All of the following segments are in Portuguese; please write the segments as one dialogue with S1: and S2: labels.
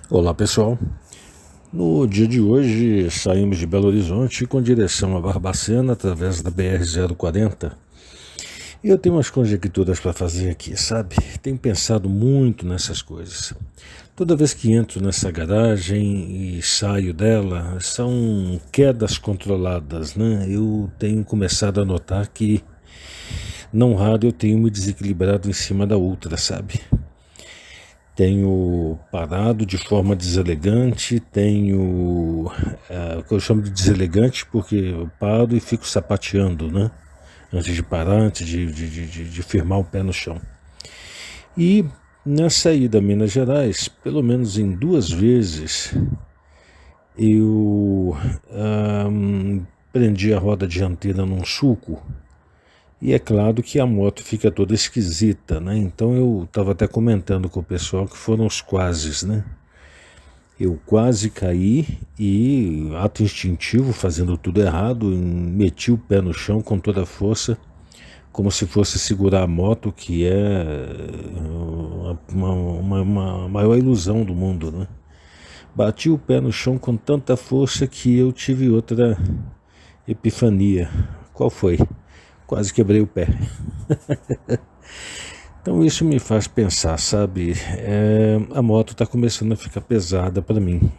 S1: Olá pessoal, no dia de hoje saímos de Belo Horizonte com direção a Barbacena através da BR-040 e eu tenho umas conjecturas para fazer aqui, sabe? Tenho pensado muito nessas coisas. Toda vez que entro nessa garagem e saio dela, são quedas controladas, né? Eu tenho começado a notar que, não raro, eu tenho me desequilibrado em cima da outra, sabe? Tenho parado de forma deselegante, o que eu chamo de deselegante porque eu paro e fico sapateando, né? Antes de parar, antes de firmar o pé no chão. E nessa ida a Minas Gerais, pelo menos em 2 vezes, eu prendi a roda dianteira num sulco. E é claro que a moto fica toda esquisita, né? Então eu estava até comentando com o pessoal que foram os quases, né? Eu quase caí e, ato instintivo, fazendo tudo errado, meti o pé no chão com toda a força, como se fosse segurar a moto, que é uma maior ilusão do mundo, né? Bati o pé no chão com tanta força que eu tive outra epifania. Qual foi? Quase quebrei o pé. Então isso me faz pensar, sabe? A moto está começando a ficar pesada para mim.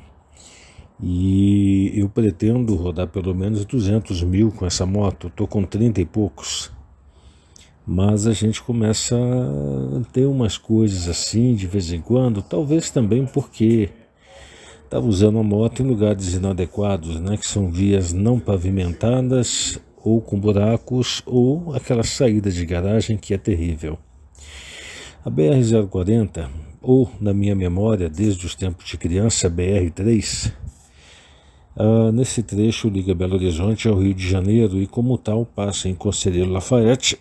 S1: E eu pretendo rodar pelo menos 200 mil com essa moto. Estou com 30 e poucos. Mas a gente começa a ter umas coisas assim de vez em quando. Talvez também porque estava usando a moto em lugares inadequados, né? Que são vias não pavimentadas ou com buracos ou aquela saída de garagem que é terrível. A BR-040, ou na minha memória, desde os tempos de criança, a BR-3, nesse trecho liga Belo Horizonte ao Rio de Janeiro e como tal passa em Conselheiro Lafayette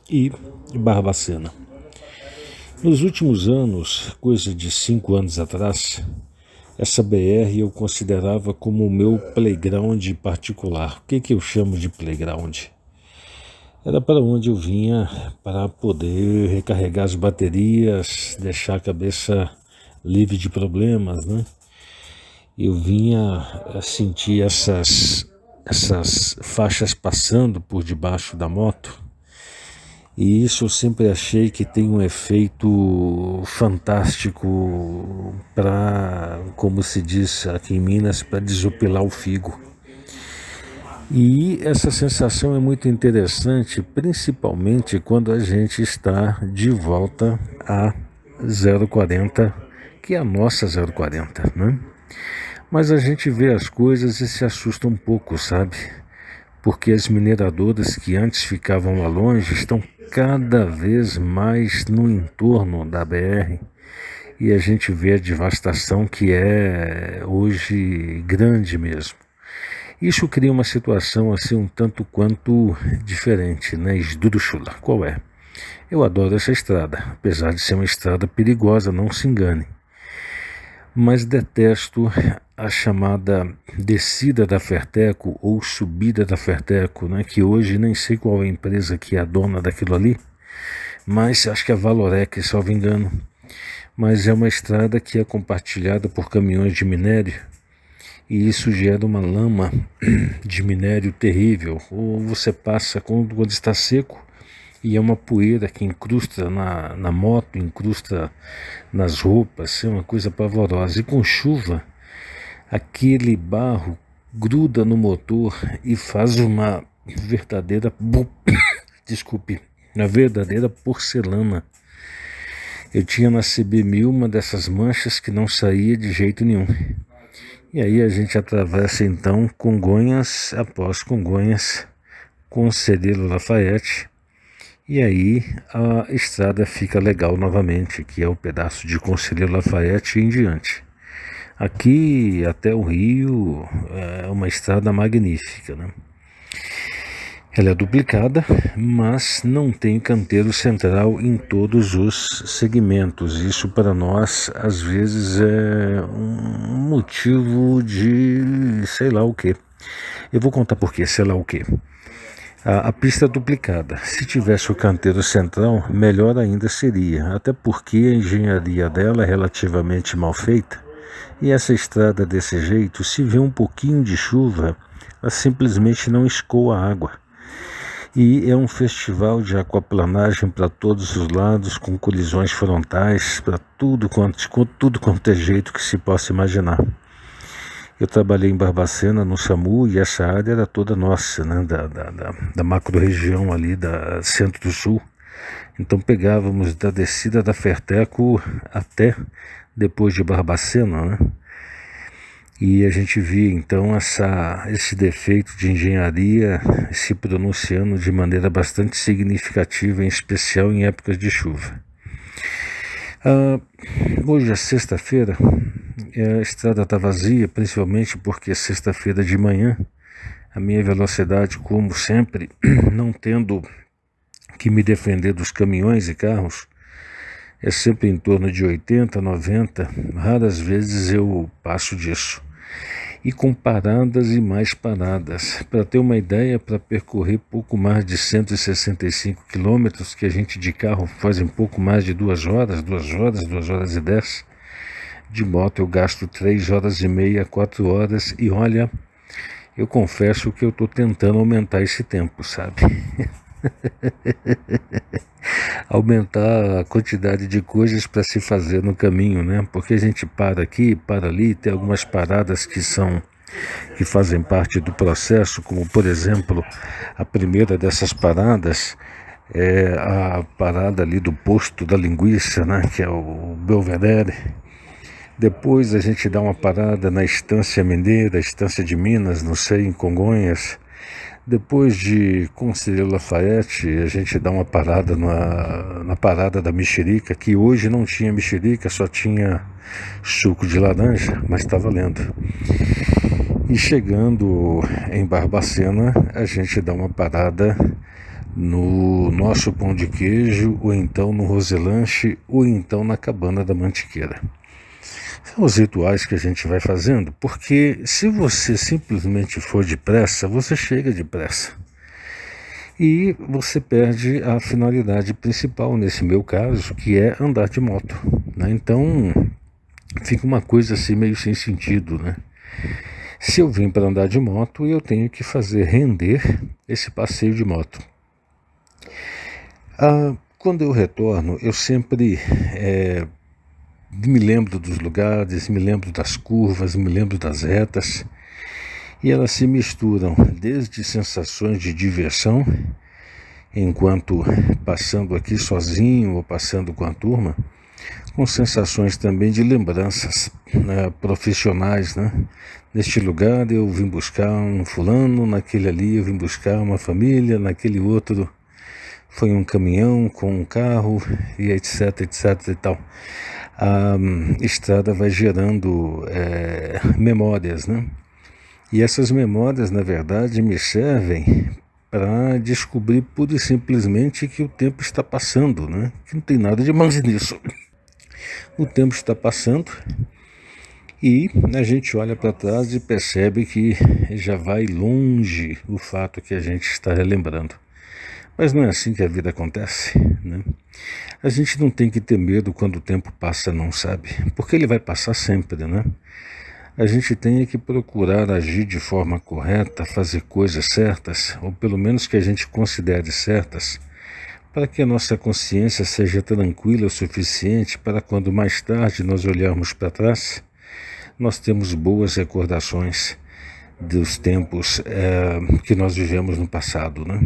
S1: e Barbacena. Nos últimos anos, coisa de 5 anos atrás, essa BR eu considerava como o meu playground particular. O que eu chamo de playground? Era para onde eu vinha para poder recarregar as baterias, deixar a cabeça livre de problemas, né? Eu vinha sentir essas faixas passando por debaixo da moto e isso eu sempre achei que tem um efeito fantástico para, como se diz aqui em Minas, para desopilar o figo. E essa sensação é muito interessante, principalmente quando a gente está de volta a 040, que é a nossa 040, né? Mas a gente vê as coisas e se assusta um pouco, sabe? Porque as mineradoras que antes ficavam lá longe estão cada vez mais no entorno da BR e a gente vê a devastação que é hoje grande mesmo. Isso cria uma situação assim um tanto quanto diferente, né? Esdrúxula. Qual é? Eu adoro essa estrada, apesar de ser uma estrada perigosa, não se engane. Mas detesto a chamada descida da Ferteco ou subida da Ferteco, né? Que hoje nem sei qual é a empresa que é a dona daquilo ali, mas acho que é a Valorec, salvo engano. Mas é uma estrada que é compartilhada por caminhões de minério e isso gera uma lama de minério terrível. Ou você passa quando está seco e é uma poeira que incrusta na moto, incrusta nas roupas, é uma coisa pavorosa. E com chuva, aquele barro gruda no motor e faz uma verdadeira desculpe, uma verdadeira porcelana. Eu tinha na CB1000 uma dessas manchas que não saía de jeito nenhum. E aí a gente atravessa então Congonhas após Congonhas, Conselheiro Lafayette, e aí a estrada fica legal novamente, que é o pedaço de Conselheiro Lafayette em diante. Aqui até o Rio é uma estrada magnífica, né? Ela é duplicada, mas não tem canteiro central em todos os segmentos. Isso para nós, às vezes, é um motivo de sei lá o quê. Eu vou contar por quê, sei lá o quê. A pista é duplicada. Se tivesse o canteiro central, melhor ainda seria. Até porque a engenharia dela é relativamente mal feita E essa estrada desse jeito, se vê um pouquinho de chuva, ela simplesmente não escoa a água. E é um festival de aquaplanagem para todos os lados, com colisões frontais, para tudo quanto é jeito que se possa imaginar. Eu trabalhei em Barbacena, no SAMU, e essa área era toda nossa, né, da macro-região ali, da Centro do Sul. Então pegávamos da descida da Ferteco até depois de Barbacena, né? E a gente via então esse defeito de engenharia se pronunciando de maneira bastante significativa, em especial em épocas de chuva. Hoje é sexta-feira, a estrada está vazia, principalmente porque sexta-feira de manhã a minha velocidade, como sempre, não tendo que me defender dos caminhões e carros, é sempre em torno de 80, 90, raras vezes eu passo disso. E com paradas e mais paradas. Para ter uma ideia, para percorrer pouco mais de 165 quilômetros, que a gente de carro faz em pouco mais de 2 horas, 2 horas e 10, de moto eu gasto 3 horas e meia, 4 horas, e olha, eu confesso que eu estou tentando aumentar esse tempo, sabe? Aumentar a quantidade de coisas para se fazer no caminho, né? Porque a gente para aqui, para ali, tem algumas paradas que fazem parte do processo, como por exemplo, a primeira dessas paradas é a parada ali do posto da linguiça, né? Que é o Belvedere. Depois a gente dá uma parada na Estância Mineira, Estância de Minas, não sei, em Congonhas. Depois de Conselheiro Lafayette, a gente dá uma parada na parada da mexerica, que hoje não tinha mexerica, só tinha suco de laranja, mas está valendo. E chegando em Barbacena, a gente dá uma parada no nosso pão de queijo, ou então no Roselanche, ou então na Cabana da Mantiqueira. São os rituais que a gente vai fazendo, porque se você simplesmente for depressa, você chega depressa. E você perde a finalidade principal, nesse meu caso, que é andar de moto, né? Então, fica uma coisa assim meio sem sentido, né? Se eu vim para andar de moto, eu tenho que fazer render esse passeio de moto. Quando eu retorno, eu sempre me lembro dos lugares, me lembro das curvas, me lembro das retas, e elas se misturam desde sensações de diversão, enquanto passando aqui sozinho ou passando com a turma, com sensações também de lembranças, né, profissionais, né? Neste lugar eu vim buscar um fulano, naquele ali eu vim buscar uma família, naquele outro foi um caminhão com um carro, e etc, etc e tal. A estrada vai gerando memórias, né? E essas memórias, na verdade, me servem para descobrir pura e simplesmente que o tempo está passando, né? Que não tem nada de mais nisso. O tempo está passando e a gente olha para trás e percebe que já vai longe o fato que a gente está relembrando. Mas não é assim que a vida acontece, né? A gente não tem que ter medo quando o tempo passa, não, sabe? Porque ele vai passar sempre, né? A gente tem que procurar agir de forma correta, fazer coisas certas, ou pelo menos que a gente considere certas, para que a nossa consciência seja tranquila o suficiente para quando mais tarde nós olharmos para trás, nós temos boas recordações dos tempos que nós vivemos no passado, né?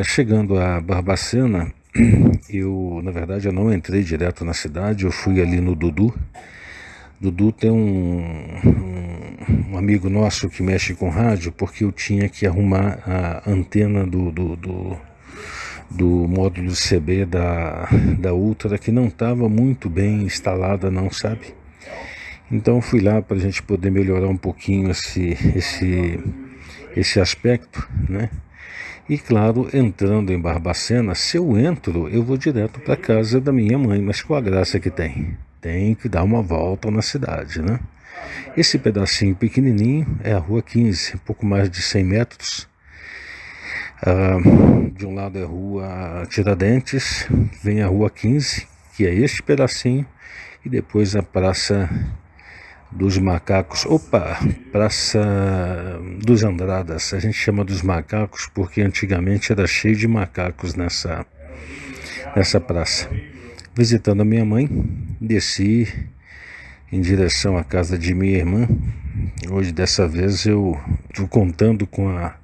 S1: Chegando a Barbacena, na verdade, eu não entrei direto na cidade, eu fui ali no Dudu. Dudu tem um amigo nosso que mexe com rádio, porque eu tinha que arrumar a antena do módulo CB da Ultra, que não estava muito bem instalada, não, sabe? Então fui lá para a gente poder melhorar um pouquinho esse aspecto, né? E claro, entrando em Barbacena, se eu entro, eu vou direto para casa da minha mãe, mas qual a graça que tem? Tem que dar uma volta na cidade, né? Esse pedacinho pequenininho é a Rua 15, um pouco mais de 100 metros. De um lado é a Rua Tiradentes, vem a Rua 15, que é este pedacinho, e depois a Praça dos macacos. Opa, Praça dos Andradas. A gente chama dos macacos porque antigamente era cheio de macacos nessa praça. Visitando a minha mãe, desci em direção à casa de minha irmã. Hoje, dessa vez, eu estou contando com a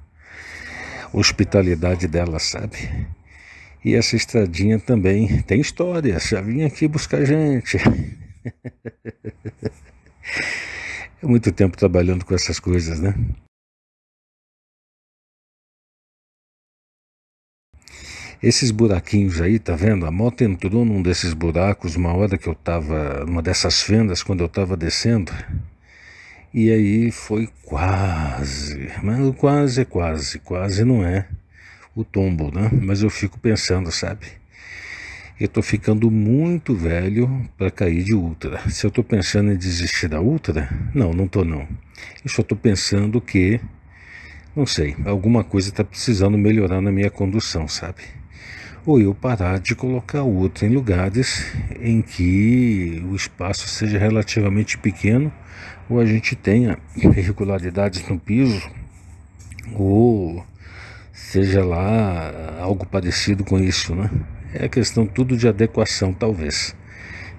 S1: hospitalidade dela, sabe? E essa estradinha também tem história. Já vim aqui buscar gente. É muito tempo trabalhando com essas coisas, né? Esses buraquinhos aí, tá vendo? A moto entrou num desses buracos uma hora que eu tava, numa dessas fendas, quando eu tava descendo. E aí foi quase, mas quase não é o tombo, né? Mas eu fico pensando, sabe? Eu tô ficando muito velho para cair de ultra. Se eu tô pensando em desistir da ultra, não tô não. Eu só tô pensando que, não sei, alguma coisa tá precisando melhorar na minha condução, sabe? Ou eu parar de colocar o outro em lugares em que o espaço seja relativamente pequeno, ou a gente tenha irregularidades no piso, ou seja lá algo parecido com isso, né? É questão tudo de adequação, talvez.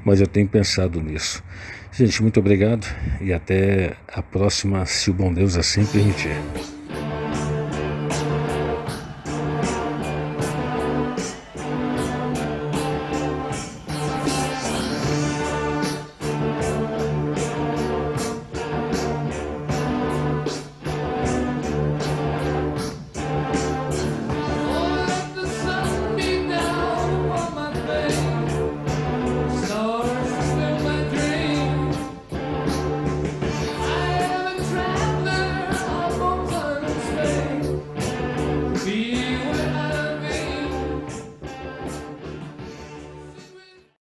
S1: Mas eu tenho pensado nisso. Gente, muito obrigado e até a próxima, se o bom Deus assim permitir.